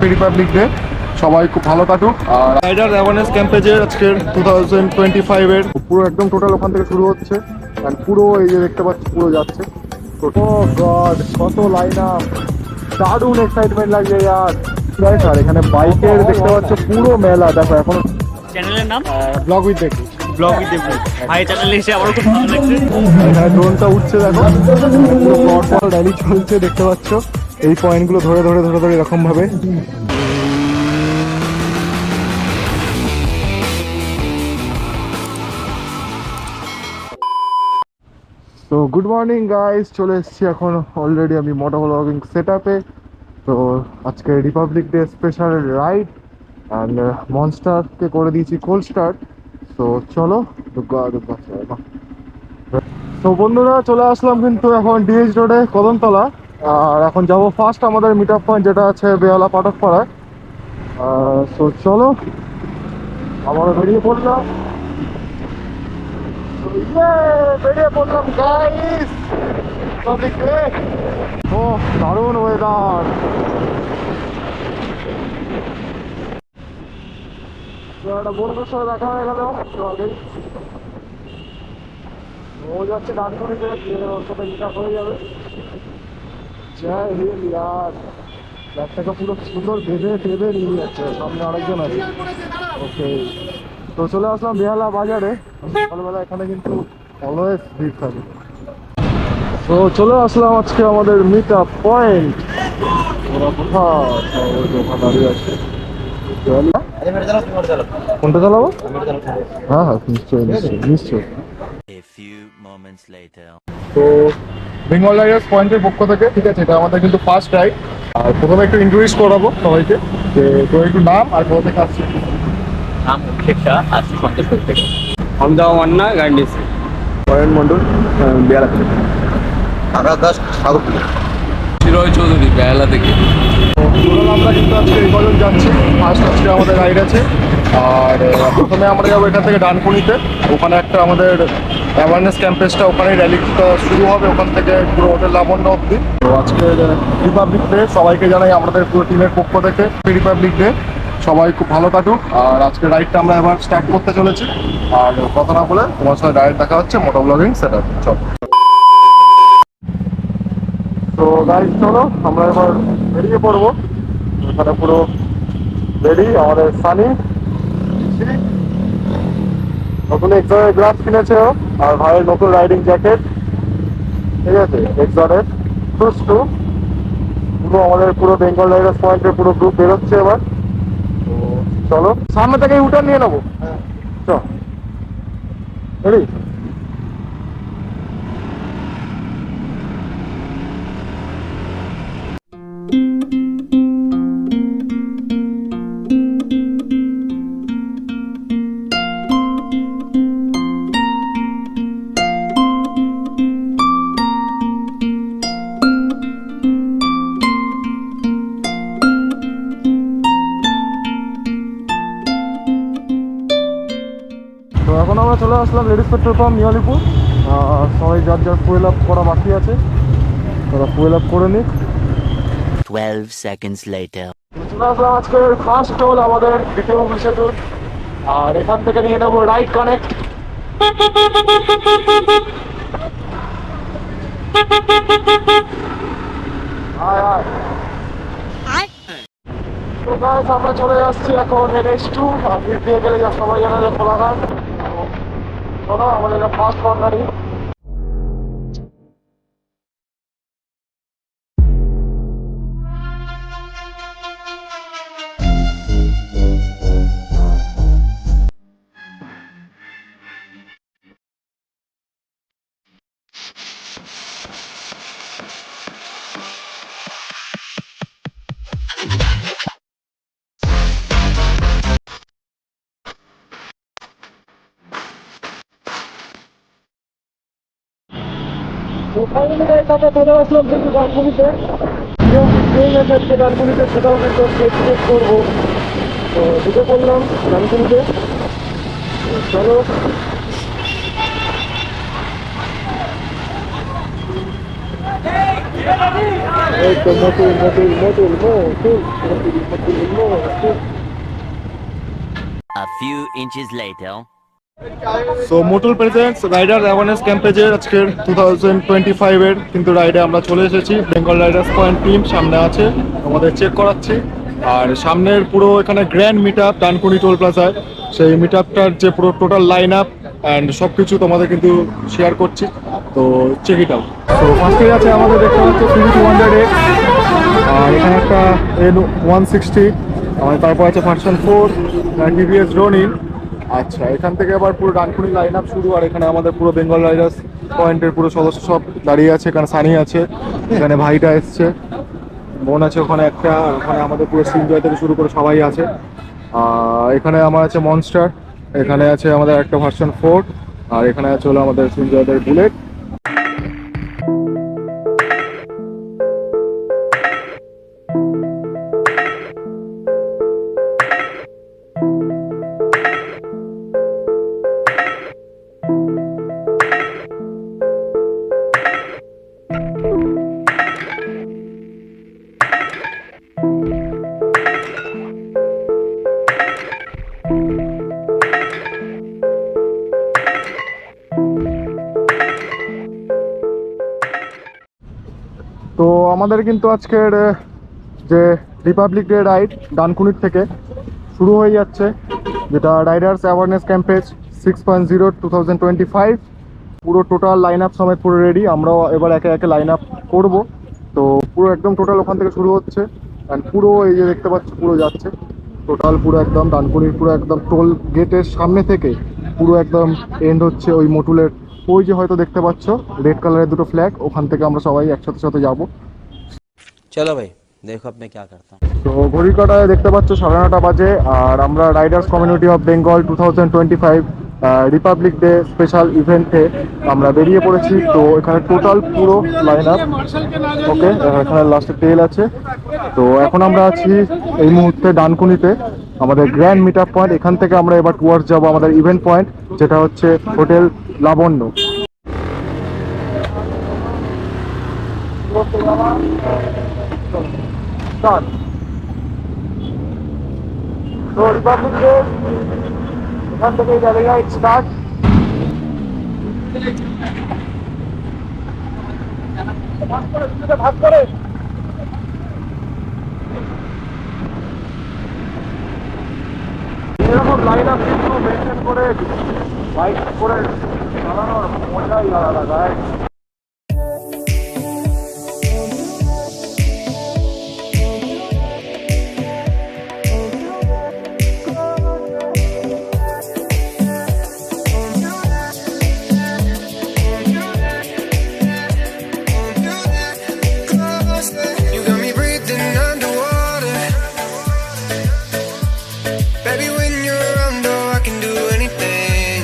Republic day সবাই খুব ভালো কাটুক। আর রাইডার অ্যাওয়ারনেস ক্যাম্পেজের আজকের 2025 এর পুরো একদম টোটাল ওখান থেকে শুরু হচ্ছে আর পুরো এই যে দেখতে পাচ্ছি পুরো যাচ্ছে। ও গড কত লাইন আপ, দারুণ এক্সাইটমেন্ট লাগছে ইয়ার। আর এখানে বাইকের দেখতে পাচ্ছ পুরো মেলা। দেখো এখনো চ্যানেলের নাম ব্লগ উইথ দেখি ব্লগ উইথ দেবু ভাই চ্যানেলে এসে আমারও খুব ভালো লাগছে। এখানে ড্রোনটা উঠছে, দেখো পুরো পরপর র্যালি চলছে দেখতে পাচ্ছ। এই পয়েন্টগুলো ধরে ধরে ধরে ধরে এরকম ভাবে। তো গুড মর্নিং গাইস, চলে এসেছি এখন অলরেডি আমি মোটো ব্লগিং সেট আপে। তো আজকে Republic Day special ride and মনস্টারকে করে দিয়েছি কোল্ড স্টার্ট। তো চলো দুর্গা দুর্গা। তো বন্ধুরা চলে আসলাম কিন্তু এখন ডিএইচ রোডে কদমতলা। আর এখন যাব ফার্স্ট আমাদের মিট আপ পয়েন্ট যেটা আছে বেহালা পাঠকপাড়ায়। তো চলো আমরা বেরিয়ে পড়লাম। বেরিয়ে পড়লাম গাইস। ও দারুণ ওয়েদার। একটা বন্ধুর সাথে দেখা হয়ে গেল আগেই। ও যাচ্ছে ডানকুনিতে, ওর সাথে মিট হয়ে যাবে। জয় হিন্দ ইয়ার। ব্যাগটাকে পুরো সুন্দর বেঁধে টেঁধে নিয়ে যাচ্ছে, সামনে আরেকজন আছে। ওকে, তো চলে আসলাম বেহালা বাজারে। সকালবেলা এখানে কিন্তু অলওয়েজ ভিড় থাকে। তো চলে আসলাম আজকে আমাদের মিট আপ পয়েন্ট। ওরা কোথায় দাঁড়িয়ে আছে? কোনটা চালাবো? হ্যাঁ হ্যাঁ নিশ্চয়ই নিশ্চয়ই নিশ্চয়ই। তো বেঙ্গল রাইডার্স পয়েন্টের পক্ষ থেকে, ঠিক আছে, এটা আমাদের কিন্তু ফার্স্ট রাইড। আর প্রথমে একটু ইন্ট্রোডিউস করাবো সবাইকে যে তোর একটু নাম আর কোথা থেকে আসছি। নাম শেখা আসছি সন্তোষপুর থেকে। আমদাও মান্না গাড়ি নিয়েছি। অয়ন মন্ডল বেহালা থেকে। আকাশ দাস সাগর চিরয় চৌধুরী বেহালা থেকে। টোটাল আমরা কিন্তু আজকে এই কজন যাচ্ছি। ফার্স্ট আজকে আমাদের রাইড আছে। আর প্রথমে আমরা যাবো এখান থেকে ডানকুনিতে। ওখানে একটা আমাদের অ্যাওয়ারনেস ক্যাম্পেসটা, ওখানে র্যালিটা শুরু হবে ওখান থেকে পুরো হোটেল লাবণ্য অব্দি। তো আজকে রিপাবলিক ডে, সবাইকে জানাই আমাদের পুরো টিমের পক্ষ থেকে রিপাবলিক ডে। সবাই খুব ভালো কাটুক। আর আজকে রাইডটা আমরা এবার স্টার্ট করতে চলেছি। আর কথা না বলে তোমার সাথে ডাইরেক্ট দেখা হচ্ছে মোটো ব্লগিং সেট আপ। চলো। তো গাইজ চলো আমরা এবার বেরিয়ে পড়বো। এখানে পুরো রেডি আমাদের সানি। নতুন এক্সরের গ্লাস কিনেছে ও, আর ভাইয়ের নতুন রাইডিং জ্যাকেট, ঠিক আছে, এক্সরের শুজ টু। পুরো আমাদের পুরো বেঙ্গল রাইডার্স পয়েন্টের পুরো গ্রুপ বেরোচ্ছে এবার। তো চলো সামনে থেকে ইউটার্ন নিয়ে নেবো। চল রেডি। তো এখন আমরা চলে আসলাম লেডিস পেট্রোল পাম্প নিয়ালিপুর। সবাই যার যার ফুয়েল আপ করা বাকি আছে তারা ফুয়েল আপ করে নিক। 12 seconds later. চলে আসলাম আজকে ফার্স্ট টোল আমাদের দ্বিতীয় সেতুর। আর এখান থেকে নিয়ে নেবো রাইড কানেক্ট। তো গাইস আমরা চলে যাচ্ছি এখন NH2। আর ভিড় দিয়ে গেলে যা সবাই জানা যায় খোলাঘাট। চলো আমাদের ফার্স্ট কর্নারই। চলে আসলাম কিন্তু ডানকুনিতে। ডানকুনিতে সেটাও কিন্তু চেক করবো। তো ঢুকে পড়লাম ডানকুনিতে। চলো এই তো Motul. A few inches later. So Motul presents rider awareness ক্যাম্পেজের আজকের 2025 এর কিন্তু রাইডে আমরা চলে এসেছি। বেঙ্গল রাইডার্স পয়েন্ট টিম সামনে আছে, আমাদের চেক করাচ্ছি। আর সামনের পুরো এখানে grand meet up Dankuni toll প্লাজায়, সেই মিট আপটার যে পুরো টোটাল লাইন আপ অ্যান্ড সব কিছু তোমাদের কিন্তু শেয়ার করছি, তো চেক ইট আউট। তো ফার্স্টে আছে আমাদের দেখতে পাচ্ছ সিভি 200X, আর এখানে একটা N160, আমাদের তারপর আছে ভার্সন 4 টিভিএস রনিন। আচ্ছা, এখান থেকে আবার পুরো ডানকুনি লাইন আপ শুরু, আর এখানে আমাদের পুরো বেঙ্গল রাইডার্স পয়েন্টের পুরো সদস্য সব দাঁড়িয়ে আছে। এখানে সানি আছে, এখানে ভাইটা এসছে, বোন আছে ওখানে একটা, আর ওখানে আমাদের পুরো সিনজয় থেকে শুরু করে সবাই আছে। এখানে আমার আছে মনস্টার, এখানে আছে আমাদের একটা ভার্সন 4, আর এখানে আছে হলো আমাদের সিনজয়দের বুলেট। তো আমাদের কিন্তু আজকের যে রিপাবলিক ডে রাইড ডানকুনির থেকে শুরু হয়ে যাচ্ছে, যেটা রাইডার্স অ্যাওয়ারনেস ক্যাম্পেজ 6.0 2025। পুরো টোটাল লাইন আপ সমেত পুরো রেডি, আমরাও এবার একে একে লাইন আপ করবো। তো পুরো একদম টোটাল ওখান থেকে শুরু হচ্ছে, অ্যান্ড পুরো এই যে দেখতে পাচ্ছি পুরো যাচ্ছে টোটাল পুরো একদম ডানকুনির পুরো একদম টোল গেটের সামনে থেকে পুরো একদম এন্ড হচ্ছে ওই মোটুলের ওই যে হয়তো দেখতে পাচ্ছ রেড কালারের দুটো ফ্ল্যাগ, ওখান থেকে আমরা সবাই একসাথে সাথে যাবো। चलो भाई देखो अब मैं क्या करता हूँ। তো ঘড়ির কাটায় দেখতে পাচ্ছ 9:30 বাজে, আর আমরা Riders community of Bengal 2025 Republic Day special ইভেন্টে আমরা বেরিয়ে পড়েছি। তো এখানে টোটাল পুরো লাইন আপ ওকে, এখানে লাস্টে তেল আছে। তো এখন আমরা আছি এই মুহূর্তে ডানকুনিতে, আমাদের গ্র্যান্ড মিট আপ পয়েন্ট। এখান থেকে আমরা এবার টুয়ার্ডস যাবো আমাদের ইভেন্ট পয়েন্ট, যেটা হচ্ছে হোটেল লাবণ্য। তো রিপাবলিক ডে এখান থেকে জায়গা স্টার্ট। ভাগ করে এরকম লাইন আপ কিন্তু মেনটেন করে বাইক করে চালানোর মজাই আলাদা গায়ে। You got me breathing underwater. Baby, when you're around, oh, I can do anything.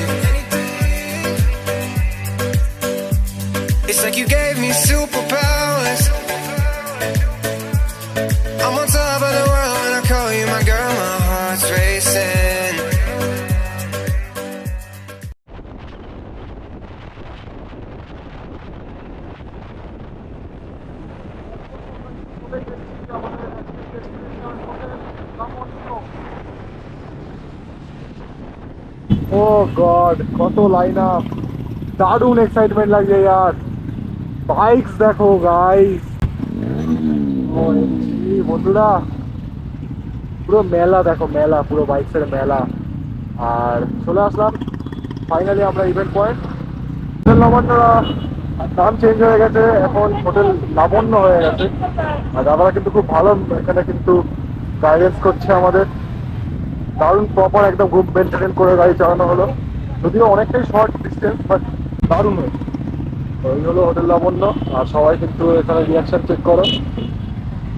It's like you gave me superpowers. I'm on top of the world when I call you my girl. My heart's racing. Oh God, কত line up, দারুণ excitement লাগছে यार। Bikes দেখো guys, বন্ধুরা পুরো মেলা দেখো, মেলা পুরো বাইকসের মেলা। আর চলে আসলাম ফাইনালি আমরা ইভেন্ট পয়েন্ট। হোটেল লাবণ্যরা নাম চেঞ্জ হয়ে গেছে, এখন হোটেল লাবণ্য হয়ে গেছে। আর দাদারা কিন্তু খুব ভালো এখানে কিন্তু গাইডেন্স করছে আমাদের, দারুণ প্রপার একদম গ্রুপ মেনটেন করে গাড়ি চালানো হলো, যদিও অনেকটাই শর্ট ডিস্টেন্স, বাট দারুণ হয়েছে। এই হলো হোটেল লাবণ্য। আর সবাই কিন্তু এখানে রিয়াকশন চেক করো,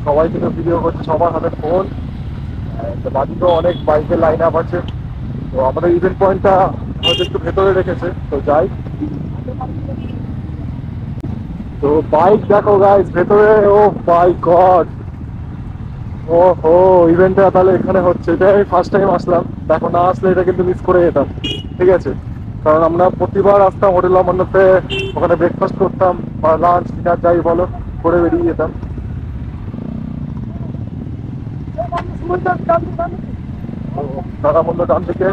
সবাই কিন্তু ভিডিও করছে, সবার হাতে ফোন, বাকিতেও অনেক বাইকের লাইন আপ আছে। তো আমাদের ইভেন্ট পয়েন্টটা হয়তো একটু ভেতরে রেখেছে, তো যাই। তো বাইক দেখো গাইস ভেতরে, ও মাই গড, ও হো ইভেন্টটা তাহলে এখানে হচ্ছে। এটা আমি ফার্স্ট টাইম আসলাম, দেখো না আসলে এটা কিন্তু মিস করে যেতাম, ঠিক আছে? কারণ আমরা প্রতিবার আসতাম হোটেল লাবণ্যতে, ওখানে ব্রেকফাস্ট করতাম বা লাঞ্চ ডিনার যাই বলো, করে বেরিয়ে যেতাম। দাদা বললো ডান দিকে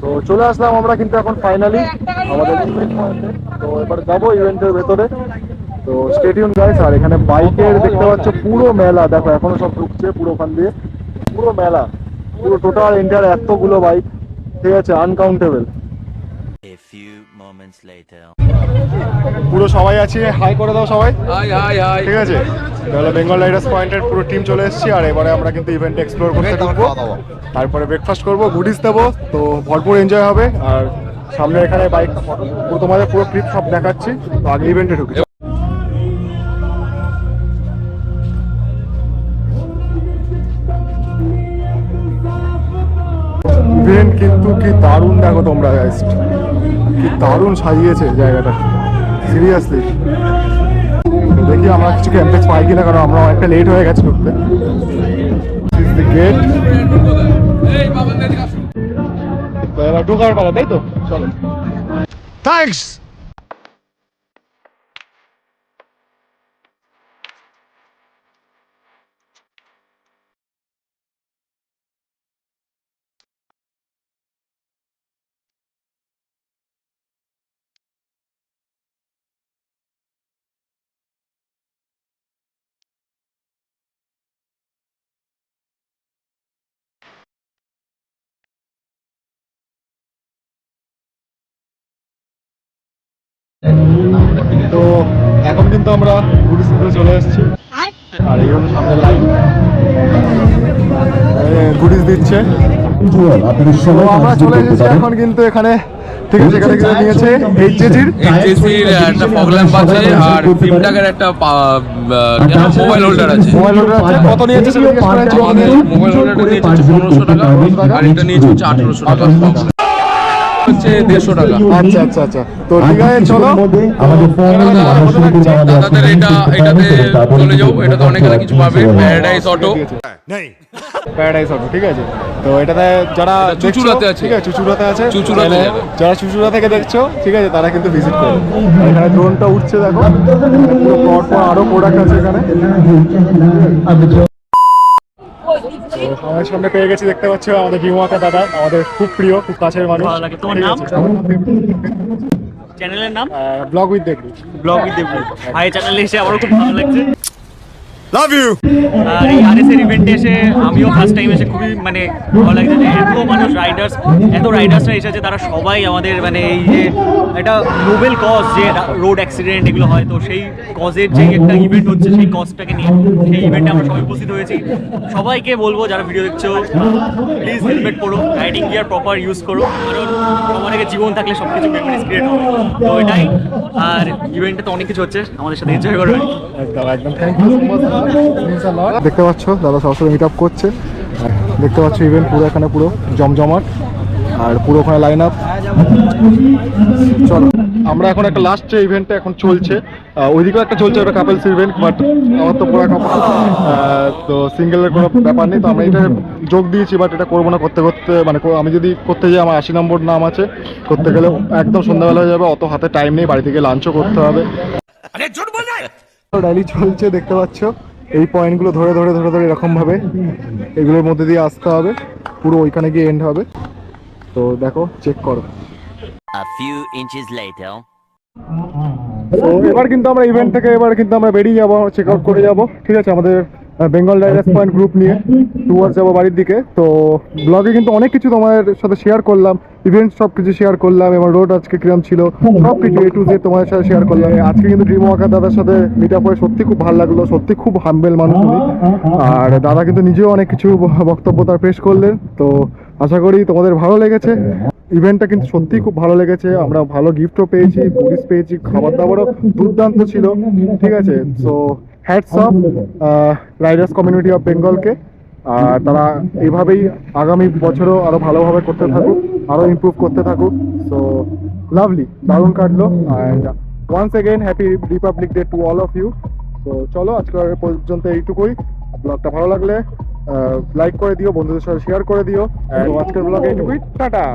তো চলে আসলাম আমরা কিন্তু এখন ফাইনালি আমাদের ইভেন্ট পয়েন্টে। তো এবার যাবো ইভেন্টের ভেতরে। তো স্টেডিয়াম গাইস, আর এখানে বাইকের দেখতে পাচ্ছ পুরো মেলা, দেখো এখনো সব ঢুকছে পুরো ওখান দিয়ে, পুরো মেলা, পুরো টোটাল এন্টার এতগুলো বাইক, ঠিক আছে, uncountable. A few moments later. পুরো সবাই আছে, হাই করে দাও সবাই। High high high. ঠিক আছে, তাহলে বেঙ্গল রাইডার্স পয়েন্টের পুরো টিম চলে এসেছি, আর এবারে আমরা কিন্তু ইভেন্ট এক্সপ্লোর করতে থাকবো, তারপরে ব্রেকফাস্ট করবো, গুডিস দেবো, তো ভরপুর এনজয় হবে। আর সামনে এখানে বাইক পুরো তোমাদের পুরো ক্লিপ সব দেখাচ্ছি। তো আগে ইভেন্টে ঢুকি। ইভেন্ট কিন্তু কি দারুণ, দেখো তোমরা গাইস, কি দারুণ সাজিয়েছে জায়গাটা, সিরিয়াসলি। দেখি আমরা কিছু ক্যাম্পেজ পাই কিনা, কারণ আমরা অনেকটা লেট হয়ে গেছে ঢুকতে। গেট ঢোকার পালা, তাই তো, চলো। থ্যাংকস। তো এখন কিন্তু আমরা গুডিস নিতে চলে এসেছি, আর এই হলো সামনে লাইন, গুডিস দিচ্ছে। তো আমরা চলে এসেছি এখন কিন্তু এখানে, ঠিক আছে, এখানে কিন্তু নিয়েছে এইচজেজির একটা ফগ ল্যাম্প আছে, আর ফিমটাকের একটা মোবাইল হোল্ডার আছে। মোবাইল হোল্ডার আছে, কত নিয়েছে সেটা জিজ্ঞেস করা হয়েছে। আমাদের মোবাইল হোল্ডারটা নিয়েছে 1500 টাকা, আর এটা নিয়েছে 1800 টাকা, হচ্ছে 150 টাকা। আচ্ছা আচ্ছা আচ্ছা, তো ঠিক আছে, চলো দাদাদের এটাতে চলে যাও, এটাতে অনেক কিছু পাবে। প্যারাডাইস অটো, প্যারাডাইস অটো, ঠিক আছে। তো এটাতে যারা চুচুড়াতে আছে, ঠিক আছে, চুচুড়াতে আছে, চুচুড়াতে যাবে। যারা চুচুড়া থেকে দেখছো, ঠিক আছে, তারা কিন্তু ভিজিট করো। আর এখানে ড্রোনটা উঠছে, দেখো পুরো পরপর আরো প্রোডাক্ট আছে এখানে। আমার সামনে পেয়ে গেছি, দেখতে পাচ্ছ আমাদের ডিমোয়াকা দাদা, আমাদের খুব প্রিয়, খুব কাছের মানুষ। তোমার নাম, চ্যানেলের নাম? Blog with Debu. Blog with Debu ভাই চ্যানেলে এসে আমারও খুব ভালো লাগছে। Love you. আর এই আরএসের ইভেন্টে এসে আমিও ফার্স্ট টাইম এসে খুবই মানে ভালো লাগছে যে এত মানুষ এত রাইডার্সরা এসেছে, তারা সবাই আমাদের মানে এই যে একটা নোবেল কজ যে রোড অ্যাক্সিডেন্ট এগুলো হয়, তো সেই কজের যে একটা ইভেন্ট হচ্ছে, সেই কজটাকে নিয়ে সেই ইভেন্টে আমরা সবাই উপস্থিত হয়েছি। সবাইকে বলবো যারা ভিডিও দেখছো, প্লিজ হেলমেট পরো, রাইডিং গিয়ার প্রপার ইউজ করো, কারণ অনেকে জীবন থাকলে সব কিছু মেমোরিজ ক্রিয়েট হবে, তো এটাই। আর ইভেন্টে তো অনেক কিছু হচ্ছে, আমাদের সাথে এনজয় করবে। একদম একদম, থ্যাংক ইউ সো মাচ। দেখতে পাচ্ছ দাদা সবসময় মিট আপ করছে, দেখতে পাচ্ছ ইভেন্ট পুরো এখানে পুরো জমজমাট, আর পুরো ওখানে লাইন আপ। চলো আমরা এখন একটা লাস্ট যে ইভেন্টটা এখন চলছে, ওইদিকেও একটা চলছে, একটা কাপেলস ইভেন্ট, বাট আমার তো পুরো কাপল, তো সিঙ্গেলের কোনো ব্যাপার নেই। তো আমরা এটা যোগ দিয়েছি, বাট এটা করবো না, করতে করতে মানে আমি যদি করতে যাই, আমার 80 নম্বর নাম আছে, করতে গেলে একদম সন্ধ্যাবেলা হয়ে যাবে, অত হাতে টাইম নেই, বাড়ি থেকে লাঞ্চও করতে হবে। র্যালি চলছে, দেখতে পাচ্ছ এই পয়েন্টগুলো ধরে ধরে ধরে ধরে এরকম ভাবে এগুলোর মধ্যে দিয়ে আসতে হবে, পুরো ওইখানে গিয়ে এন্ড হবে। তো দেখো, চেক করো। A few inches later. তো এবার কিন্তু আমরা ইভেন্ট থেকে বেরিয়ে যাবো, চেক আউট করে যাবো, ঠিক আছে, আমাদের বেঙ্গল রাইডার্স পয়েন্ট গ্রুপ নিয়ে টুয়ার্ডস যাবো বাড়ির দিকে। তো ব্লগে কিন্তু অনেক কিছু তোমাদের সাথে শেয়ার করলাম, ইভেন্ট সব কিছু শেয়ার করলাম, এবং রোড আজকে কিরম ছিল সব কিছু A to Z তোমাদের সাথে শেয়ার করলাম। আজকে কিন্তু ড্রিমওয়াকার দাদার সাথে মিট আপ হয়ে সত্যি খুব ভালো লাগলো, সত্যি খুব হাম্বেল মানুষ উনি, আর দাদা কিন্তু নিজেও অনেক কিছু বক্তব্য তার পেশ করলেন। তো আশা করি তোমাদের ভালো লেগেছে। ইভেন্টটা কিন্তু সত্যিই খুব ভালো লেগেছে, আমরা ভালো গিফটও পেয়েছি, গুডিস পেয়েছি, খাবার দাবারও দুর্দান্ত ছিল, ঠিক আছে। So hats off riders community of বেঙ্গলকে, আর তারা এইভাবেই আগামী বছরও আরো ভালোভাবে করতে থাকুক, আরো ইমপ্রুভ করতে থাকুক। সো লাভলি, দারুণ কাটলো। And once again happy Republic Day to all of you. তো চলো আজকে পর্যন্ত এইটুকুই। ব্লগটা ভালো লাগলে লাইক করে দিও, বন্ধুদের সাথে শেয়ার করে দিও। তো আজকের ব্লগে এটুকুই, টাটা।